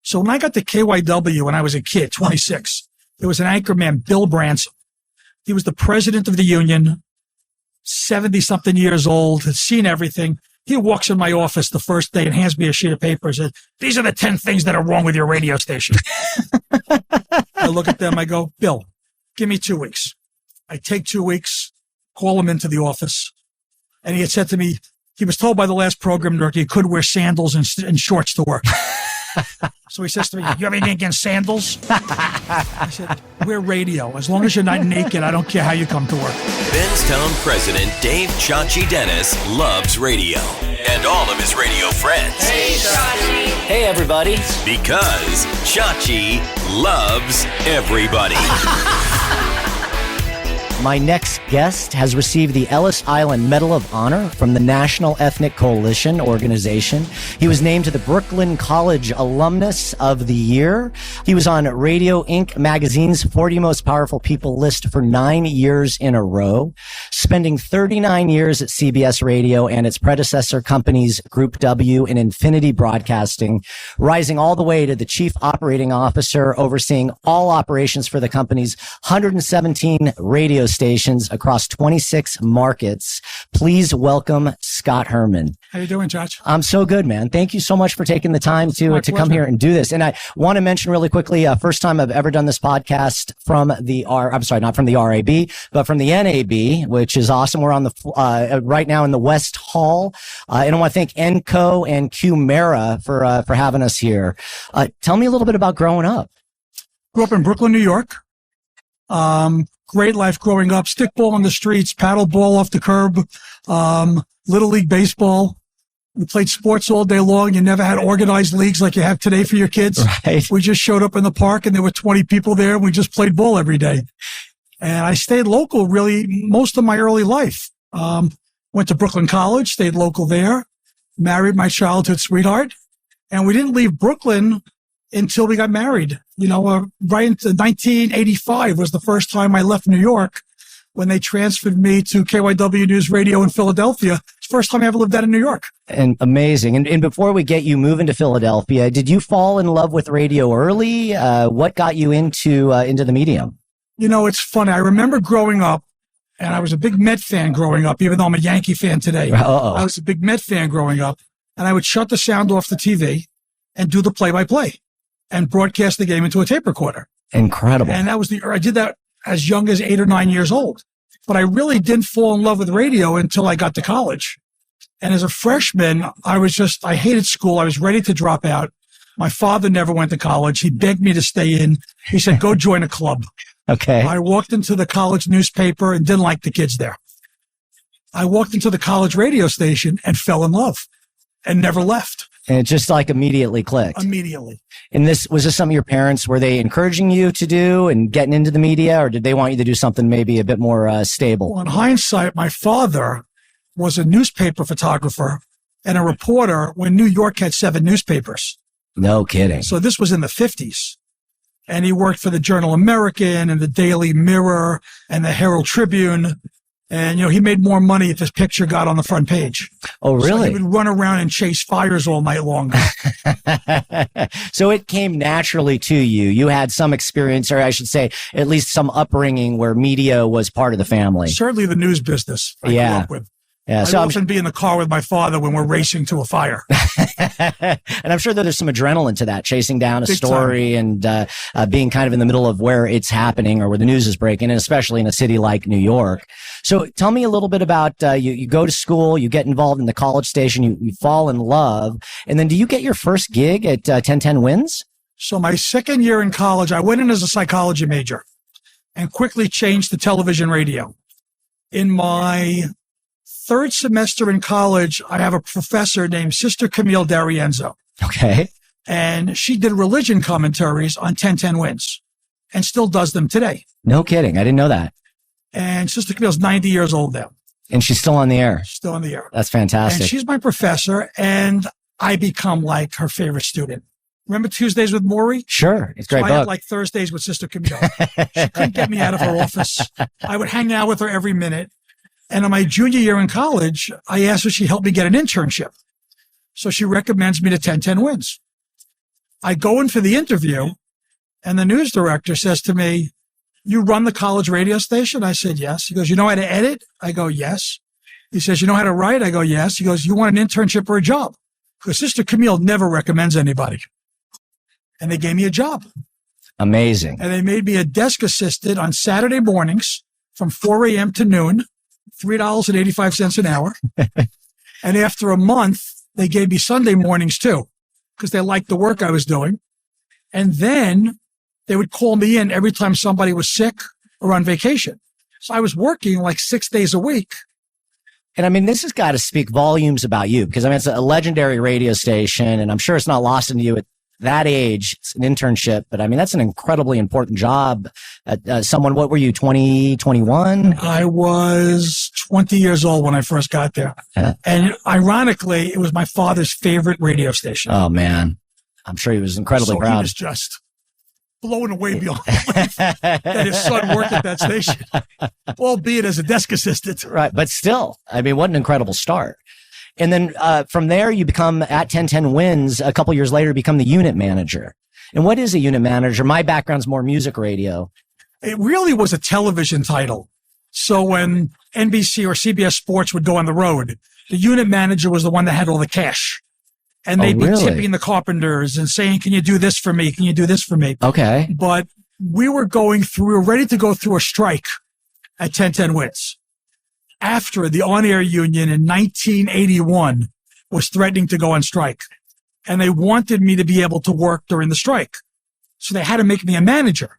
So when I got to KYW when I was a kid, 26, there was an anchorman, Bill Branson. He was the president of the union, 70-something years old, had seen everything. He walks in my office the first day and hands me a sheet of paper and says, "These are the 10 things that are wrong with your radio station." I look at them. I go, "Bill, give me 2 weeks." I take 2 weeks, call him into the office. And he had said to me, he was told by the last program director he could wear sandals and shorts to work. So he says to me, "You have anything against sandals?" I said, "We're radio. As long as you're not naked, I don't care how you come to work." Benztown President Dave Chachi Dennis loves radio and all of his radio friends. Hey, Chachi. Hey, everybody. Because Chachi loves everybody. My next guest has received the Ellis Island Medal of Honor from the National Ethnic Coalition organization. He was named to the Brooklyn College Alumnus of the Year. He was on Radio Inc. magazine's 40 Most Powerful People list for 9 years in a row, spending 39 years at CBS Radio and its predecessor companies Group W and Infinity Broadcasting, rising all the way to the Chief Operating Officer, overseeing all operations for the company's 117 radio stations across 26 markets. Please welcome Scott Herman. How you doing, Chachi? I'm so good, man. Thank you so much for taking the time to come here and do this. And I want to mention really quickly, first time I've ever done this podcast from the not from the RAB, but from the NAB, which is awesome. We're on the right now in the West Hall. And I want to thank Enco and Qmera for having us here. Tell me a little bit about growing up. Grew up in Brooklyn, New York. Great life growing up. Stickball on the streets, paddle ball off the curb, Little League baseball. We played sports all day long. You never had organized leagues like you have today for your kids. Right. We just showed up in the park and there were 20 people there and we just played ball every day. And I stayed local really most of my early life. Went to Brooklyn College, stayed local there, married my childhood sweetheart. And we didn't leave Brooklyn until we got married. Right into 1985 was the first time I left New York when they transferred me to KYW News Radio in Philadelphia. It's the first time I ever lived out in New York. And amazing. And before we get you moving to Philadelphia, did you fall in love with radio early? What got you into the medium? It's funny. I remember growing up, and I was a big Met fan growing up, even though I'm a Yankee fan today. Uh-oh. I was a big Met fan growing up, and I would shut the sound off the TV and do the play-by-play and broadcast the game into a tape recorder. Incredible. And I did that as young as 8 or 9 years old. But I really didn't fall in love with radio until I got to college. And as a freshman, I hated school. I was ready to drop out. My father never went to college. He begged me to stay in. He said, "Go join a club." Okay. I walked into the college newspaper and didn't like the kids there. I walked into the college radio station and fell in love and never left. And it just immediately clicked. Immediately. And was this something your parents, were they encouraging you to do and getting into the media, or did they want you to do something maybe a bit more stable? Well, in hindsight, my father was a newspaper photographer and a reporter when New York had 7 newspapers. No kidding. So this was in the 50s. And he worked for the Journal American and the Daily Mirror and the Herald Tribune. And, he made more money if his picture got on the front page. Oh, really? So he would run around and chase fires all night long. So it came naturally to you. You had some experience, or I should say, at least some upbringing where media was part of the family. Certainly the news business I grew up with. Yeah, I'd often be in the car with my father when we're racing to a fire. And I'm sure that there's some adrenaline to that, chasing down a Big story time. and being kind of in the middle of where it's happening or where the news is breaking, and especially in a city like New York. So tell me a little bit about you go to school, you get involved in the college station, you fall in love, and then do you get your first gig at 1010 Wins? So my second year in college, I went in as a psychology major and quickly changed to television radio. In my third semester in college, I have a professor named Sister Camille D'Arienzo. Okay. And she did religion commentaries on 1010 Wins and still does them today. No kidding. I didn't know that. And Sister Camille's 90 years old now. And she's still on the air. Still on the air. That's fantastic. And she's my professor, and I become like her favorite student. Remember Tuesdays with Maury? Sure. It's a great I book. had like Thursdays with Sister Camille. She couldn't get me out of her office. I would hang out with her every minute. And in my junior year in college, I asked her if she'd help me get an internship. So she recommends me to 1010 Wins. I go in for the interview, and the news director says to me, "You run the college radio station?" I said, "Yes." He goes, "You know how to edit?" I go, "Yes." He says, "You know how to write?" I go, "Yes." He goes, "You want an internship or a job?" Because Sister Camille never recommends anybody. And they gave me a job. Amazing. And they made me a desk assistant on Saturday mornings from 4 a.m. to noon, $3.85 an hour. And after a month, they gave me Sunday mornings too, because they liked the work I was doing. And then they would call me in every time somebody was sick or on vacation. So I was working like 6 days a week. And I mean, this has got to speak volumes about you, because I mean, it's a legendary radio station, and I'm sure it's not lost into you at that age. It's an internship, but I mean, that's an incredibly important job. Someone, what were you, 20, 21? I was 20 years old when I first got there. And ironically, it was my father's favorite radio station. Oh, man. I'm sure he was incredibly proud. He was just blown away beyond belief that his son worked at that station, albeit as a desk assistant. Right. But still, I mean, what an incredible start. And then from there, you become at 1010 Wins. A couple years later, become the unit manager. And what is a unit manager? My background's more music radio. It really was a television title. So when NBC or CBS Sports would go on the road, the unit manager was the one that had all the cash. And they'd be tipping the carpenters and saying, "Can you do this for me? Can you do this for me?" Okay. But we were ready to go through a strike at 1010 Wins. After the on-air union in 1981 was threatening to go on strike. And they wanted me to be able to work during the strike. So they had to make me a manager.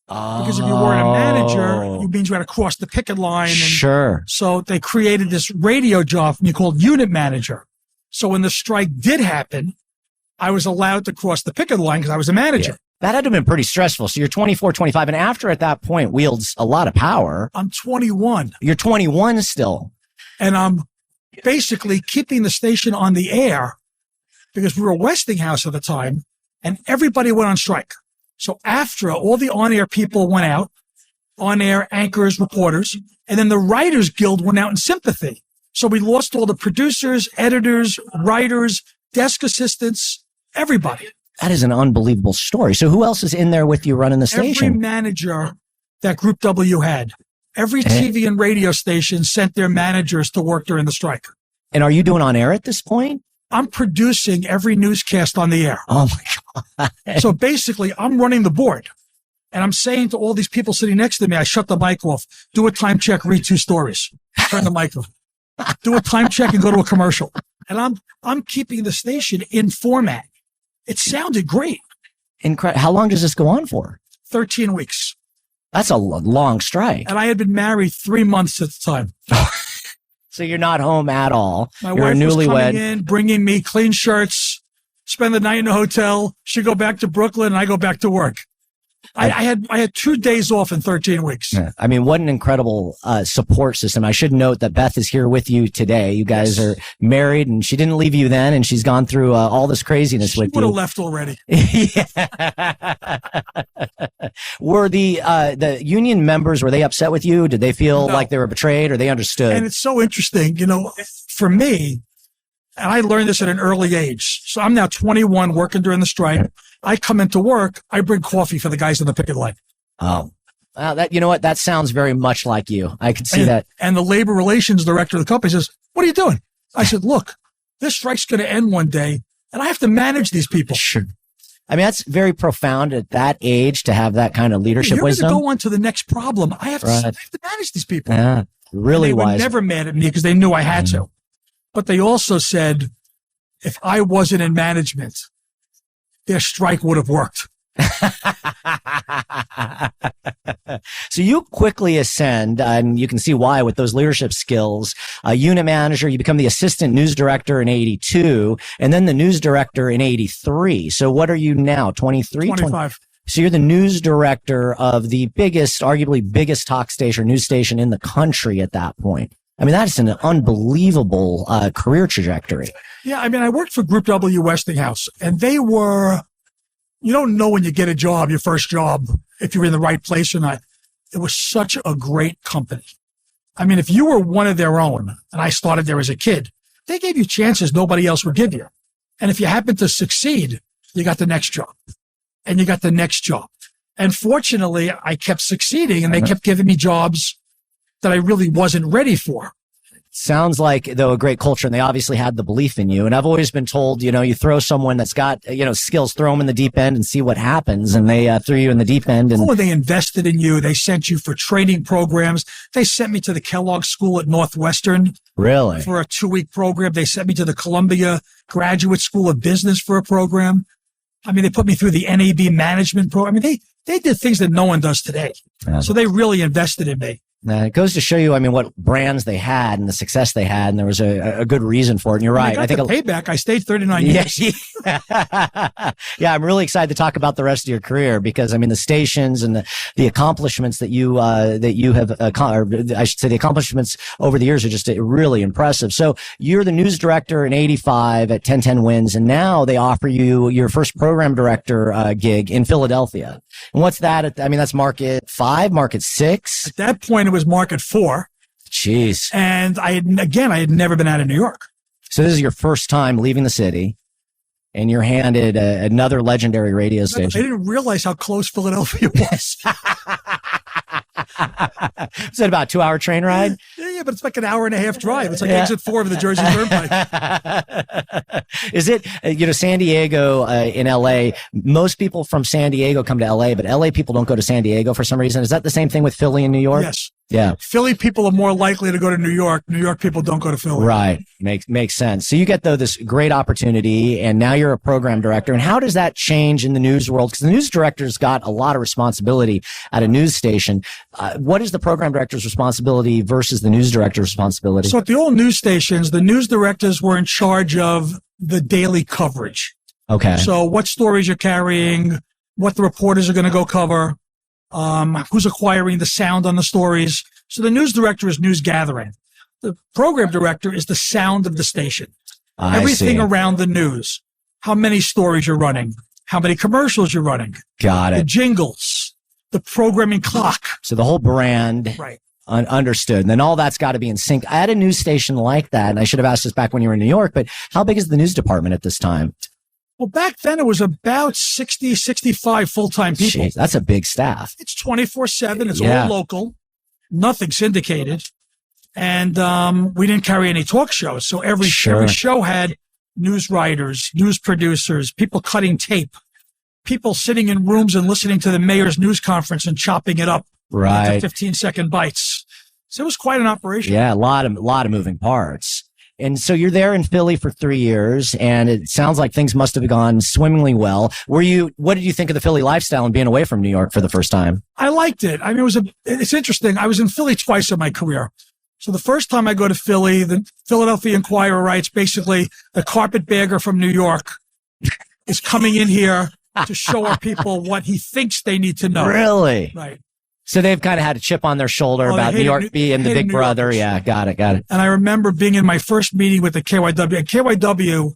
Because if you weren't a manager, it means you had to cross the picket line. And sure. So they created this radio job for me called unit manager. So when the strike did happen, I was allowed to cross the picket line because I was a manager. Yeah. That had to have been pretty stressful. So you're 24, 25, and after at that point wields a lot of power. I'm 21. You're 21 still. And I'm basically keeping the station on the air because we were Westinghouse at the time and everybody went on strike. So after all the on-air people went out, on-air anchors, reporters, and then the Writers Guild went out in sympathy. So we lost all the producers, editors, writers, desk assistants, everybody. That is an unbelievable story. So who else is in there with you running the station? Every manager that Group W had. Every TV and radio station sent their managers to work during the strike. And are you doing on air at this point? I'm producing every newscast on the air. Oh my God. So basically, I'm running the board. And I'm saying to all these people sitting next to me, I shut the mic off, do a time check, read 2 stories, turn the mic off, do a time check and go to a commercial. And I'm keeping the station in format. It sounded great. Incredible. How long does this go on for? 13 weeks. That's a long strike. And I had been married 3 months at the time. So you're not home at all. My you're wife a was newlywed. coming in, bringing me clean shirts, spend the night in a hotel. She'd go back to Brooklyn and I go back to work. I had 2 days off in 13 weeks. Yeah. I mean, what an incredible support system. I should note that Beth is here with you today. You guys are married and she didn't leave you then and she's gone through all this craziness with you. She would have left already. Were the union members, were they upset with you? Did they feel like they were betrayed or they understood? And it's so interesting, for me, and I learned this at an early age. So I'm now 21 working during the strike. I come into work. I bring coffee for the guys on the picket line. Oh, well, you know what? That sounds very much like you. I can see that. And the labor relations director of the company says, "What are you doing?" I said, "Look, this strike's going to end one day and I have to manage these people." Sure. I mean, that's very profound at that age to have that kind of leadership wisdom. You're going to go on to the next problem. I have to manage these people. Yeah, really wise. They were never mad at me because they knew I had to. But they also said, if I wasn't in management, their strike would have worked. So you quickly ascend, and you can see why with those leadership skills. Unit manager, you become the assistant news director in 82, and then the news director in 83. So what are you now, 23? 25. So you're the news director of the biggest, arguably biggest talk station, news station in the country at that point. I mean, that's an unbelievable career trajectory. Yeah, I mean, I worked for Group W Westinghouse, and they were, you don't know when you get a job, your first job, if you're in the right place or not. It was such a great company. I mean, if you were one of their own, and I started there as a kid, they gave you chances nobody else would give you. And if you happened to succeed, you got the next job, and you got the next job. And fortunately, I kept succeeding, and they kept giving me jobs that I really wasn't ready for. Sounds like, though, a great culture, and they obviously had the belief in you. And I've always been told, you throw someone that's got, skills, throw them in the deep end and see what happens. And they threw you in the deep end. And they invested in you. They sent you for training programs. They sent me to the Kellogg School at Northwestern. Really? For a 2-week program. They sent me to the Columbia Graduate School of Business for a program. I mean, they put me through the NAB management program. I mean, they did things that no one does today. Yeah. So they really invested in me. It goes to show you, what brands they had and the success they had, and there was a good reason for it. And you're right. I think the payback. I stayed 39 years. Yeah, I'm really excited to talk about the rest of your career because the stations and the accomplishments that you have, or I should say, the accomplishments over the years are just really impressive. So you're the news director in '85 at 1010 Wins, and now they offer you your first program director gig in Philadelphia. And what's that? That's market 5, market 6. At that point, it was market 4. Jeez. And I had never been out of New York. So this is your first time leaving the city, and you're handed another legendary radio station. I didn't realize how close Philadelphia was. Is it about a 2-hour train ride? Yeah, but it's like an hour and a half drive. It's like exit 4 of the Jersey Turnpike. Is it, San Diego in LA, most people from San Diego come to LA, but LA people don't go to San Diego for some reason. Is that the same thing with Philly and New York? Yes. Yeah. Philly people are more likely to go to New York. New York people don't go to Philly. Right. Makes sense. So you get, though, this great opportunity, and now you're a program director. And how does that change in the news world? Because the news director's got a lot of responsibility at a news station. What is the program director's responsibility versus the news director's responsibility? So at the old news stations, the news directors were in charge of the daily coverage. Okay. So what stories you're carrying, what the reporters are going to go cover, who's acquiring the sound on the stories. So the news director is news gathering. The program director is the sound of the station. Everything around the news. How many stories you're running, how many commercials you're running. Got it. The jingles, the programming clock. So the whole brand. Right. Understood. And then all that's got to be in sync. I had a news station like that, and I should have asked this back when you were in New York, but how big is the news department at this time? Well, back then it was about 60, 65 full-time people. Jeez, that's a big staff. It's 24/7. It's all local. Nothing syndicated. And we didn't carry any talk shows. So every show had news writers, news producers, people cutting tape, people sitting in rooms and listening to the mayor's news conference and chopping it up into 15-second bites. So it was quite an operation. Yeah, a lot of moving parts. And so you're there in Philly for 3 years, and it sounds like things must have gone swimmingly well. What did you think of the Philly lifestyle and being away from New York for the first time? I liked it. It's interesting. I was in Philly twice in my career. So the first time I go to Philly, the Philadelphia Inquirer writes basically the carpetbagger from New York is coming in here to show our people what he thinks they need to know. Really? Right. So they've kind of had a chip on their shoulder about New York being the big brother. Yeah, got it. And I remember being in my first meeting with the KYW. At KYW,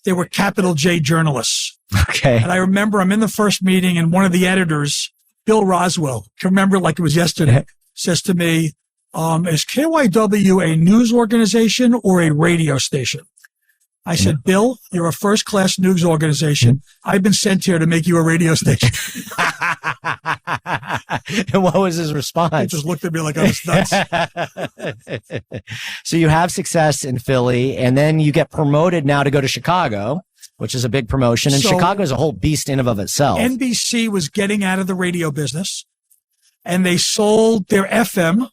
they were capital J journalists. Okay. And I remember I'm in the first meeting, and one of the editors, Bill Roswell, I can remember like it was yesterday, says to me, is KYW a news organization or a radio station? I said, Bill, you're a first-class news organization. I've been sent here to make you a radio station. And what was his response? He just looked at me like I was nuts. So you have success in Philly, and then you get promoted now to go to Chicago, which is a big promotion. And Chicago is a whole beast in and of itself. NBC was getting out of the radio business, and they sold their FM,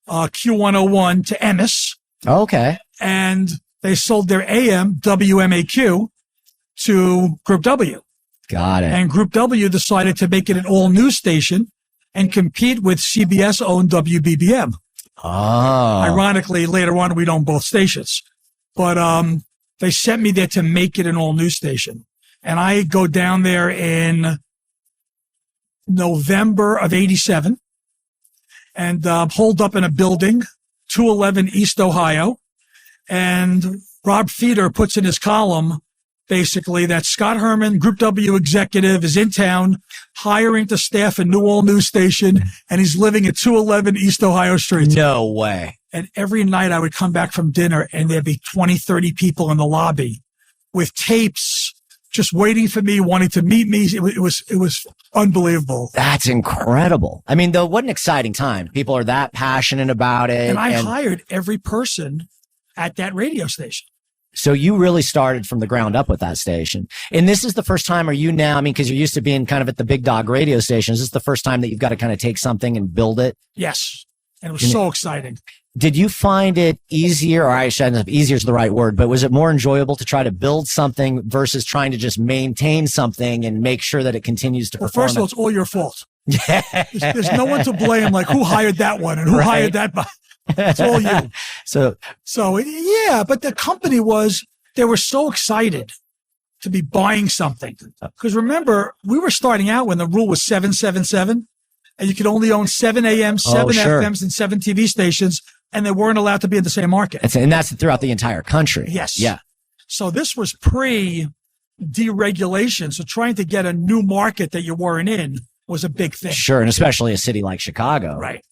Q101, to Emmis. Okay. And they sold their AM, WMAQ, to Group W. Got it. And Group W decided to make it an all-news station and compete with CBS-owned WBBM. Oh. Ironically, later on, we'd own both stations. But they sent me there to make it an all-news station. And I go down there in November of 87 and holed up in a building, 211 East Ohio. And Rob Feeder puts in his column, basically, that Scott Herman, Group W executive, is in town hiring to staff a new all-news station, and he's living at 211 East Ohio Street. No way. And every night I would come back from dinner, and there'd be 20, 30 people in the lobby with tapes just waiting for me, wanting to meet me. It was unbelievable. That's incredible. I mean, though, what an exciting time. People are that passionate about it. And I hired every person at that radio station. So you really started from the ground up with that station. And this is the first time, are you now, I mean, because you're used to being kind of at the big dog radio stations. Is this the first time that you've got to kind of take something and build it? Yes. And it was so exciting. Did you find it easier, or I shouldn't have, easier is the right word, but was it more enjoyable to try to build something versus trying to just maintain something and make sure that it continues to perform? Well, first of all, it's all your fault. There's no one to blame, like who hired that one and who hired that. It's all you. So yeah, but the company they were so excited to be buying something. Because remember, we were starting out when the rule was 777, and you could only own 7 AM, 7 FMs, and 7 TV stations, and they weren't allowed to be in the same market. And that's throughout the entire country. Yes. Yeah. So this was pre-deregulation. So trying to get a new market that you weren't in was a big thing. Sure. And especially a city like Chicago. Right.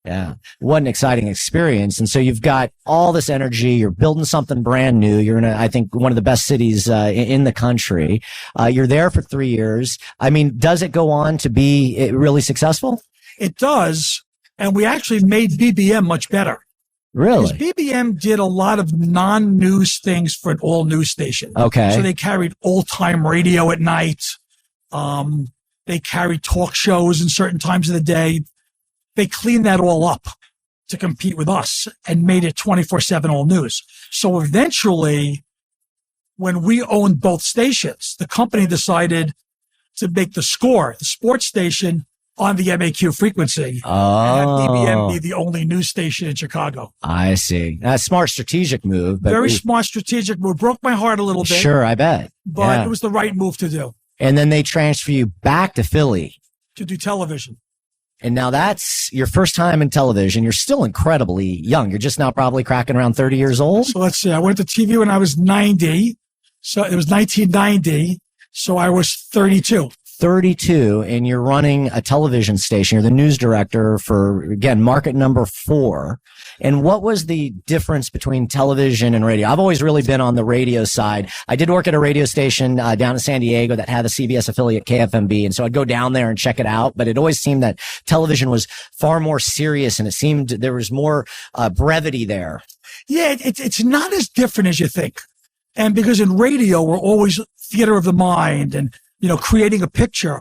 Yeah. What an exciting experience. And so you've got all this energy. You're building something brand new. You're in, I think, one of the best cities in the country. You're there for 3 years. I mean, does it go on to be really successful? It does. And we actually made BBM much better. Really? Because BBM did a lot of non-news things for an all-news station. Okay. So they carried old-time radio at night. They carried talk shows in certain times of the day. They cleaned that all up to compete with us and made it 24/7 all news. So eventually, when we owned both stations, the company decided to make the Score, the sports station, on the MAQ frequency. And have BBM be the only news station in Chicago. I see. That's a smart strategic move. But Very smart strategic move. Broke my heart a little bit. Sure, I bet. But it was the right move to do. And then they transfer you back to Philly. To do television. And now that's your first time in television. You're still incredibly young. You're just now probably cracking around 30 years old. So let's see. I went to TV when I was 90. So it was 1990. So I was 32. 32, and you're running a television station. You're the news director for, again, market number 4. And what was the difference between television and radio? I've always really been on the radio side. I did work at a radio station down in San Diego that had a CBS affiliate, KFMB. And so I'd go down there and check it out. But it always seemed that television was far more serious, and it seemed there was more brevity there. Yeah, it's not as different as you think. And because in radio, we're always theater of the mind and, creating a picture.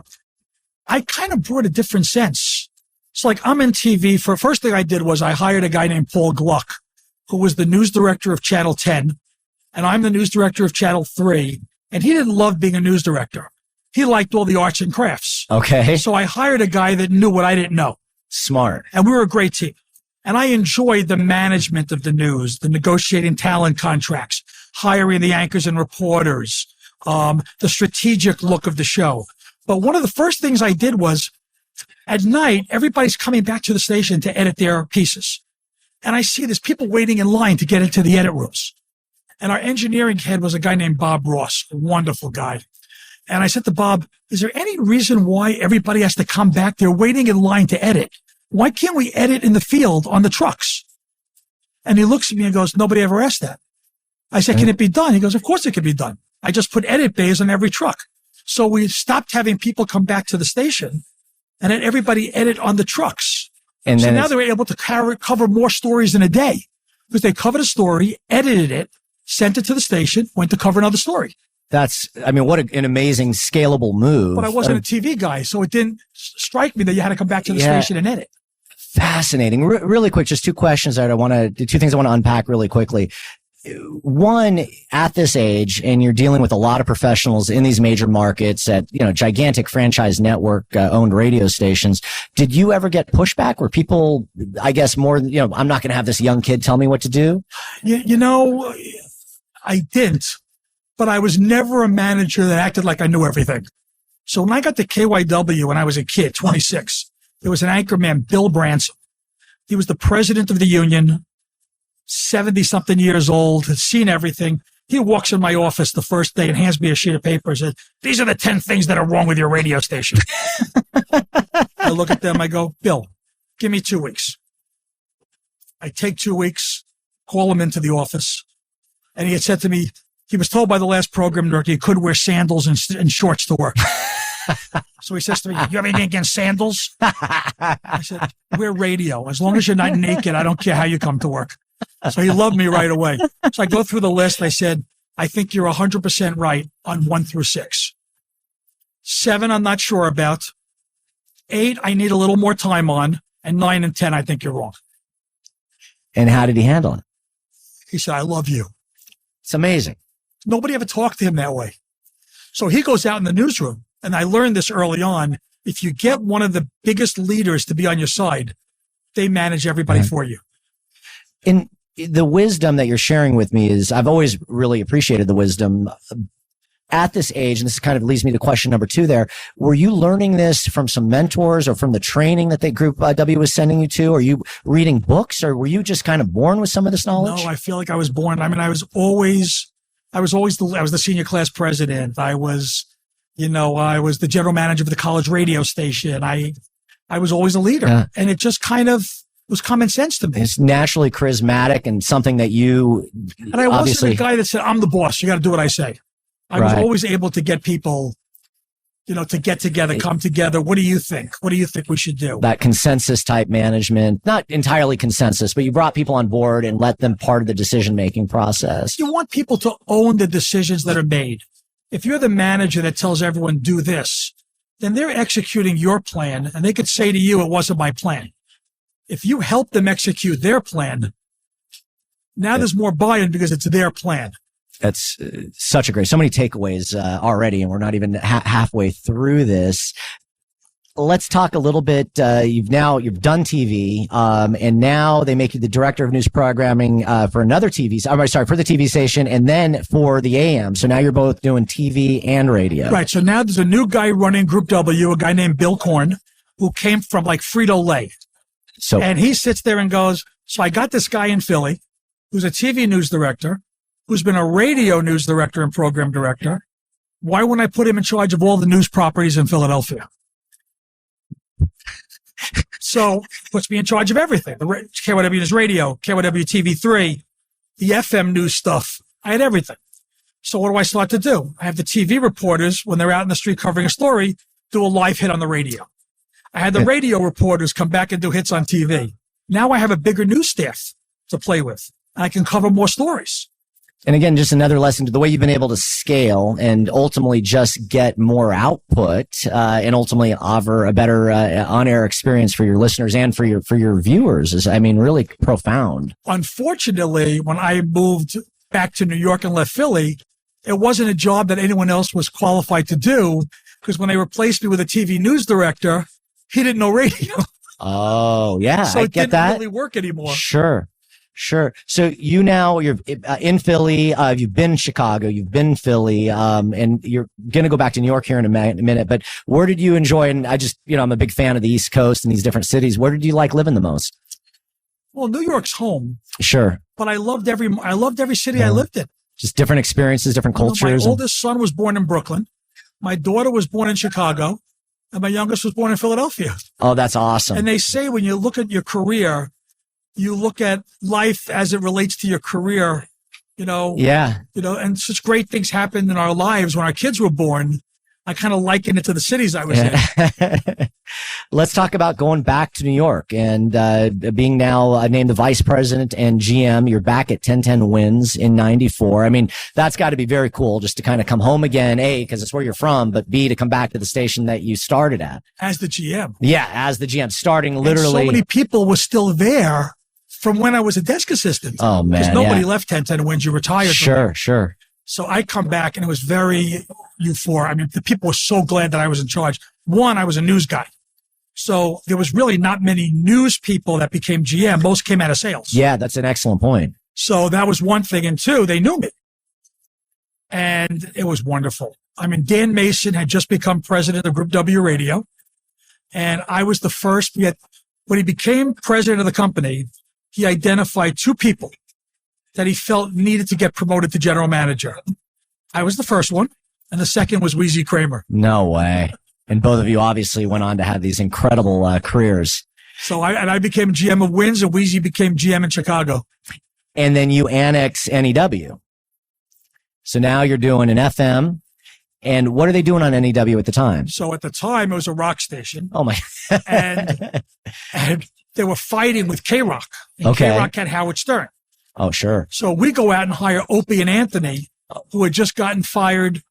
I kind of brought a different sense. It's like I'm in TV. First thing I did was I hired a guy named Paul Gluck, who was the news director of Channel 10. And I'm the news director of Channel 3. And he didn't love being a news director. He liked all the arts and crafts. Okay. So I hired a guy that knew what I didn't know. Smart. And we were a great team. And I enjoyed the management of the news, the negotiating talent contracts, hiring the anchors and reporters, the strategic look of the show. But one of the first things I did was at night, everybody's coming back to the station to edit their pieces. And I see there's people waiting in line to get into the edit rooms. And our engineering head was a guy named Bob Ross, a wonderful guy. And I said to Bob, is there any reason why everybody has to come back? They're waiting in line to edit. Why can't we edit in the field on the trucks? And he looks at me and goes, nobody ever asked that. I said, can it be done? He goes, of course it can be done. I just put edit bays on every truck. So we stopped having people come back to the station and had everybody edit on the trucks. And so now they were able to cover more stories in a day because they covered a story, edited it, sent it to the station, went to cover another story. What an amazing scalable move. But I wasn't a TV guy, so it didn't strike me that you had to come back to the station and edit. Fascinating. Really quick, just two questions that two things I want to unpack really quickly. One, at this age, and you're dealing with a lot of professionals in these major markets at, gigantic franchise network owned radio stations. Did you ever get pushback where people, I guess more, I'm not going to have this young kid tell me what to do? I didn't, but I was never a manager that acted like I knew everything. So when I got to KYW when I was a kid, 26, there was an anchorman, Bill Branson. He was the president of the union, 70-something years old, had seen everything. He walks in my office the first day and hands me a sheet of paper and says, these are the 10 things that are wrong with your radio station. I look at them. I go, Bill, give me 2 weeks. I take 2 weeks, call him into the office. And he had said to me, he was told by the last program director he could wear sandals and shorts to work. So he says to me, "You have anything against sandals?" I said, "We're radio. As long as you're not naked, I don't care how you come to work." So he loved me right away. So I go through the list. I said, "I think you're 100% right on 1 through 6. 7, I'm not sure about. 8, I need a little more time on. And 9 and 10, I think you're wrong." And how did he handle it? He said, "I love you." It's amazing. Nobody ever talked to him that way. So he goes out in the newsroom. And I learned this early on. If you get one of the biggest leaders to be on your side, they manage everybody for you. And the wisdom that you're sharing with me is, I've always really appreciated the wisdom at this age. And this kind of leads me to question number 2 there. Were you learning this from some mentors or from the training that the Group W was sending you to? Are you reading books, or were you just kind of born with some of this knowledge? No, I feel like I was born. I mean, I was the senior class president. I was the general manager of the college radio station. I was always a leader, and it just kind of was common sense to me. It's naturally charismatic and something that you and I wasn't the guy that said, "I'm the boss. You got to do what I say." I was always able to get people, to get together, come together. What do you think? What do you think we should do? That consensus type management, not entirely consensus, but you brought people on board and let them part of the decision-making process. You want people to own the decisions that are made. If you're the manager that tells everyone do this, then they're executing your plan, and they could say to you, "It wasn't my plan." If you help them execute their plan, now there's more buy-in because it's their plan. That's so many takeaways already, and we're not even halfway through this. Let's talk a little bit. You've done TV, and now they make you the director of news programming for another for the TV station, and then for the AM. So now you're both doing TV and radio. Right. So now there's a new guy running Group W, a guy named Bill Korn, who came from like Frito-Lay. And he sits there and goes, "So I got this guy in Philly who's a TV news director, who's been a radio news director and program director. Why wouldn't I put him in charge of all the news properties in Philadelphia?" So puts me in charge of everything. The KYW News Radio, KYW TV3, the FM news stuff. I had everything. So what do I start to do? I have the TV reporters, when they're out in the street covering a story, do a live hit on the radio. I had the radio reporters come back and do hits on TV. Now I have a bigger news staff to play with, and I can cover more stories. And again, just another lesson to the way you've been able to scale and ultimately just get more output, and ultimately offer a better on-air experience for your listeners and for your viewers is, really profound. Unfortunately, when I moved back to New York and left Philly, it wasn't a job that anyone else was qualified to do, because when they replaced me with a TV news director, he didn't know radio. Oh, yeah, so I get that. So it didn't really work anymore. Sure. So you're in Philly. You've been in Chicago. You've been in Philly. And you're going to go back to New York here in a minute. But where did you enjoy? And I'm a big fan of the East Coast and these different cities. Where did you like living the most? Well, New York's home. Sure. But I loved every city I lived in. Just different experiences, different cultures. My oldest son was born in Brooklyn. My daughter was born in Chicago. And my youngest was born in Philadelphia. Oh, that's awesome. And they say when you look at your career, you look at life as it relates to your career, and such great things happened in our lives when our kids were born. I kind of liken it to the cities I was in. Let's talk about going back to New York and being now named the vice president and GM. You're back at 1010 Wins in 94. That's got to be very cool just to kind of come home again, A, because it's where you're from, but B, to come back to the station that you started at. As the GM. Yeah, as the GM, starting literally. And so many people were still there from when I was a desk assistant. Oh, man. Because nobody left 1010 Wins. You retired. Sure. So I come back and it was very euphoric. The people were so glad that I was in charge. One, I was a news guy. So there was really not many news people that became GM. Most came out of sales. Yeah, that's an excellent point. So that was one thing. And two, they knew me. And it was wonderful. Dan Mason had just become president of Group W Radio. And I was the first. When he became president of the company, he identified 2 people that he felt needed to get promoted to general manager. I was the first one, and the second was Weezy Kramer. No way. And both of you obviously went on to have these incredible careers. So I became GM of Wins, and Weezy became GM in Chicago. And then you annex NEW. So now you're doing an FM. And what are they doing on NEW at the time? So at the time, it was a rock station. Oh, my. and they were fighting with K-Rock. And Okay. K-Rock had Howard Stern. Oh, sure. So we go out and hire Opie and Anthony, who had just gotten fired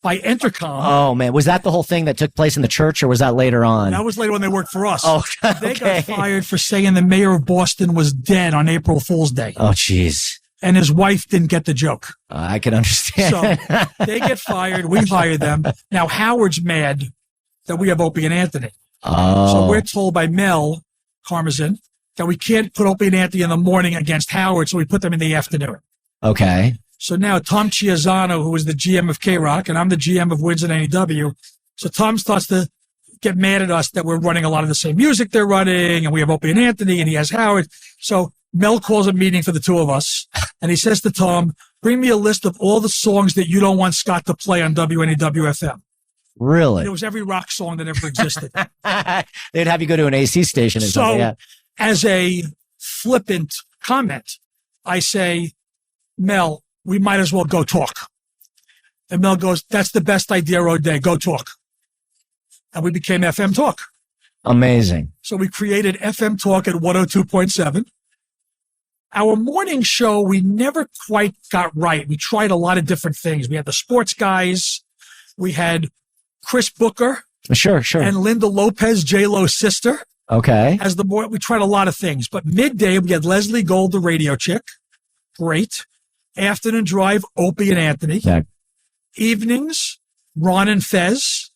by Entercom. Oh, man. Was that the whole thing that took place in the church, or was that later on? That was later when they worked for us. Oh, They okay. got fired for saying the mayor of Boston was dead on April Fool's Day. Oh, jeez. And his wife didn't get the joke. I can understand. So they get fired. We hire them. Now Howard's mad that we have Opie and Anthony. Oh. So we're told by Mel Karmazin that we can't put Opie and Anthony in the morning against Howard, so we put them in the afternoon. Okay. So now Tom Chiazzano, who is the GM of K-Rock, and I'm the GM of Winds and NEW. So Tom starts to get mad at us that we're running a lot of the same music they're running, and we have Opie and Anthony, and he has Howard. So Mel calls a meeting for the two of us, and he says to Tom, bring me a list of all the songs that you don't want Scott to play on WNEW-FM. Really? It was every rock song that ever existed. They'd have you go to an AC station or something. So Yeah. as a flippant comment, I say, Mel, we might as well go talk. And Mel goes, that's the best idea all day. Go talk. And we became FM Talk. Amazing. So we created FM Talk at 102.7. Our morning show, we never quite got right. We tried a lot of different things. We had the sports guys. We had Chris Booker Sure, sure. and Linda Lopez, J-Lo's sister, Okay. as the boy. We tried a lot of things. But midday, we had Leslie Gold, the radio chick. Great. Afternoon drive, Opie and Anthony. Yeah. Evenings, Ron and Fez.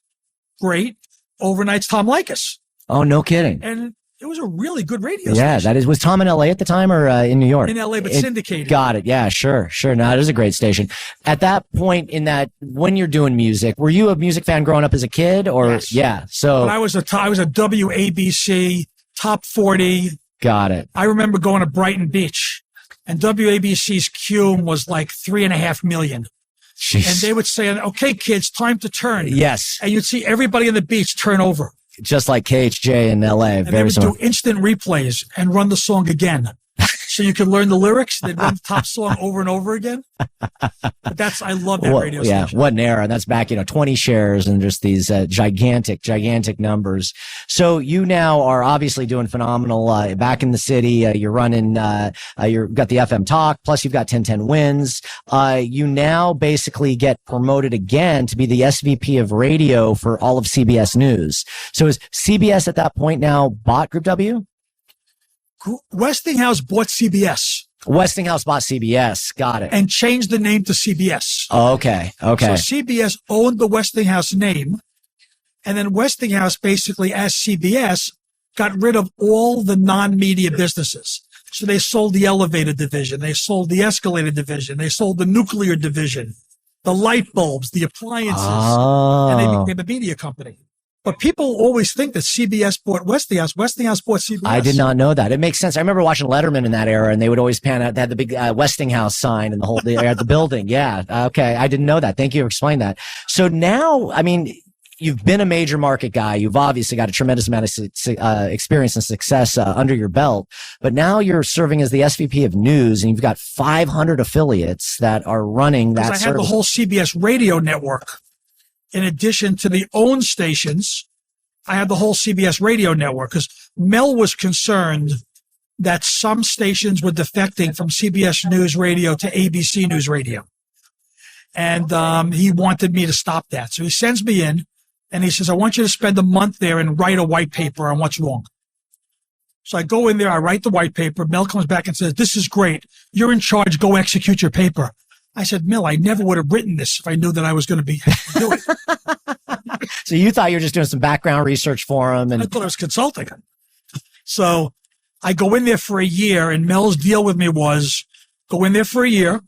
Great. Overnights, Tom Likas. Oh, no kidding. And it was a really good radio Yeah, station. that is. Was Tom in LA at the time or in New York? In LA, but It- syndicated. Got it. Yeah, sure, sure. No, it is a great station. At that point in that, when you're doing music, were you a music fan growing up as a kid or? Yes. Yeah. So But I was a WABC top 40. got it. I remember going to Brighton Beach, and WABC's cume was like 3.5 million. Jeez. And they would say, okay, kids, time to turn. Yes. And you'd see everybody on the beach turn over. Just like KHJ in LA. And they Very would similar. do instant replays and run the song again. So you can learn the lyrics. They'd run the top song over and over again. But I love that radio yeah, station. what an era. And that's back, 20 shares and just these gigantic numbers. So you now are obviously doing phenomenal back in the city. You're running, you've got the FM Talk, plus you've got 1010 Wins. You now basically get promoted again to be the SVP of radio for all of CBS News. So is CBS at that point now bought Group W? Westinghouse bought CBS Westinghouse bought CBS. Got it. and changed the name to CBS. Okay. Okay. So CBS owned the Westinghouse name, and then Westinghouse basically, as CBS, got rid of all the non-media businesses. So they sold the elevator division, they sold the escalator division, they sold the nuclear division, the light bulbs, the appliances, and they Oh. became a media company. But people always think that CBS bought Westinghouse. Westinghouse bought CBS. I did not know that. It makes sense. I remember watching Letterman in that era, and they would always pan out. They had the big Westinghouse sign and the whole the building. Yeah. Okay. I didn't know that. Thank you for explaining that. So now, I mean, you've been a major market guy. You've obviously got a tremendous amount of experience and success under your belt. But now you're serving as the SVP of News, and you've got 500 affiliates that are running that Because I had service. the whole CBS radio network. In addition to the own stations, I had the whole CBS radio network because Mel was concerned that some stations were defecting from CBS News Radio to ABC News Radio. And he wanted me to stop that. So he sends me in and he says, I want you to spend a month there and write a white paper on what's wrong. So I go in there, I write the white paper. Mel comes back and says, this is great. You're in charge. Go execute your paper. I said, Mel, I never would have written this if I knew that I was going to do it. So you thought you were just doing some background research for him, I and thought I was consulting. So I go in there for a year, and Mel's deal with me was go in there for a year,